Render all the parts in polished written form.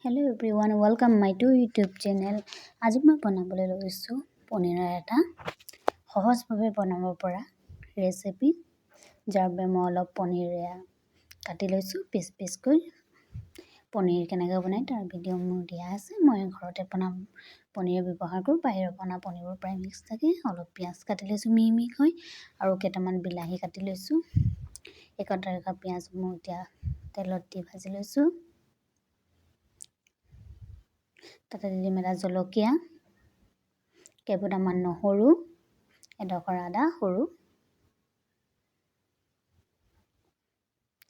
Hello everyone, welcome my to YouTube channel. আজি মই বনাবলৈ লৈছো পনীৰৰ এটা সহজভাৱে বনাব পৰা ৰেচিপি যাৰ বাবে মই অলপ পনীৰ কাটি লৈছো পিচ কৰি পনীৰ কেনেকৈ বনাই তাৰ ভিডিঅ' মোৰ দিয়া আছে মই ঘৰতে বনাম পনীৰ ব্যৱহাৰ কৰোঁ বাহিৰৰ বনা পনীৰৰ প্ৰায় মিক্স থাকে অলপ পিয়াজ কাটি লৈছো মিহি আৰু কেইটামান বিলাহী কাটি লৈছো একটা পিয়াজ মই এতিয়া তেলত দি ভাজি লৈছো তাতে দিম এটা জলকীয়া কেইটামান নহৰু এডোখৰ আদা সৰু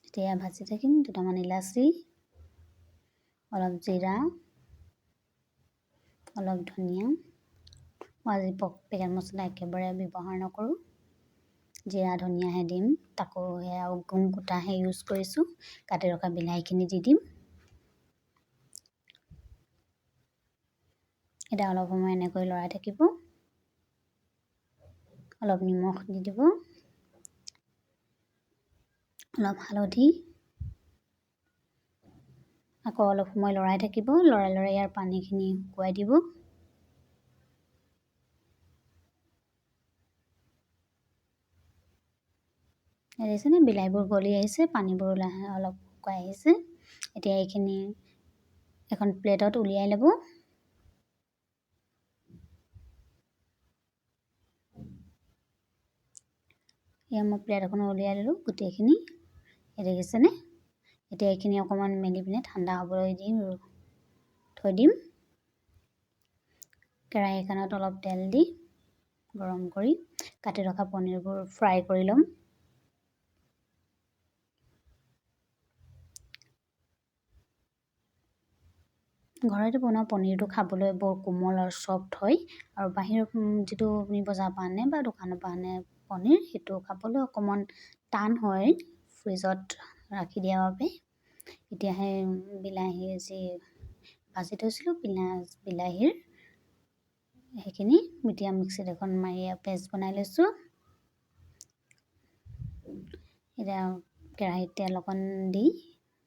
এতিয়া ভাজি থাকিম দুটামান ইলাচি অলপ জিৰা অলপ ধনিয়া আজি পেকেট মছলা একেবাৰে ব্যৱহাৰ নকৰোঁ জিৰা ধনিয়াহে দিম তাকো সেয়া গুণ গোটাহে ইউজ কৰিছোঁ কাটি ৰখা বিলাহীখিনি দি দিম এটা অলপ সময় এনেকৈ লৰাই থাকিব অলপ নিমখ দি দিব অলপ হালধি আকৌ অলপ সময় লৰাই থাকিব লৰাই ইয়াৰ পানীখিনি শুকুৱাই দিব এৰিছেনে বিলাহীবোৰ গলি আহিছে পানীবোৰ অলপ শুকাই আহিছে এতিয়া এইখিনি এখন প্লেটত উলিয়াই ল'ব মই প্লেট এখন উলিয়াই ললো গোটেইখিনি দেখিছেনে এতিয়া এইখিনি অকমান মেলি পিনে ঠাণ্ডা হ'বলৈ দিম থৈ দিম কেৰাহীখনত অলপ তেল দি গৰম কৰি কাটি ৰখা পনীৰবোৰ ফ্ৰাই কৰি ল'ম ঘৰতে বনোৱা পনীৰটো খাবলৈ বৰ কোমল আৰু সফ্ট হয় আৰু বাহিৰৰ যিটো আপুনি বজাৰৰ পৰা আনে বা দোকানৰ পৰা আনে পনীৰ সেইটো খাবলৈ অকমান টান হয় ফ্ৰিজত ৰাখি দিয়াৰ বাবে এতিয়াহে বিলাহী যি ভাজি থৈছিলোঁ বিলাহীৰ সেইখিনি এতিয়া মিক্সিত এখন মাৰি পেষ্ট বনাই লৈছোঁ এতিয়া কেৰাহীত তেল অকণ দি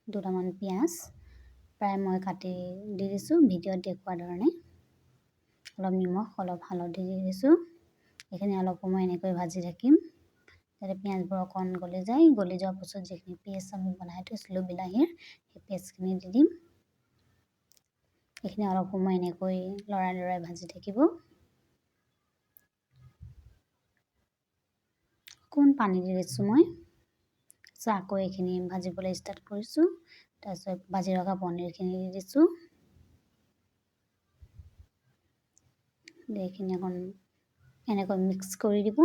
দুটামান পিঁয়াজ প্ৰায় মই কাটি দি দিছোঁ ভিডিঅ'ত দেখুওৱা ধৰণে অলপ নিমখ অলপ হালধি দি দিছোঁ এইখিনি অলপ সময় এনেকৈ ভাজি থাকিম যাতে পিঁয়াজবোৰ অকণ গলি যায় গলি যোৱাৰ পাছত যিখিনি পেষ্ট আমি বনাই থৈছিলোঁ বিলাহীৰ সেই পেষ্টখিনি দি দিম এইখিনি অলপ সময় এনেকৈ লৰাই ভাজি থাকিব অকণ পানী দি দিছোঁ মই আকৌ এইখিনি ভাজিবলৈ ষ্টাৰ্ট কৰিছোঁ তাৰপিছত ভাজি ৰখা পনীৰখিনি দি দিছোঁ এইখিনি অকণ এনেকৈ মিক্স কৰি দিব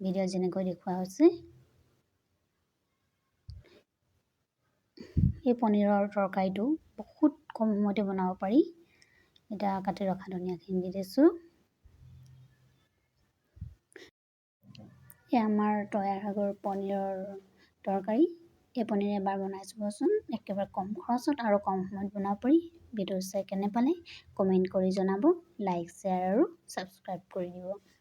ভিডিঅ'ত যেনেকৈ দেখুওৱা হৈছে এই পনীৰৰ তৰকাৰীটো বহুত কম সময়তে বনাব পাৰি এটা কাটি ৰখা ধনিয়াখিনি দি দিছোঁ আমাৰ তৈয়াৰ হৈ গ'ল পনীৰৰ তৰকাৰী এই পনীৰ এবাৰ বনাই চাবচোন একেবাৰে কম খৰচত আৰু কম সময়ত বনাব পাৰি ভিডিঅ' চাই কেনে পালে কমেণ্ট কৰি জনাব লাইক শ্বেয়াৰ আৰু ছাবস্ক্ৰাইব কৰি দিব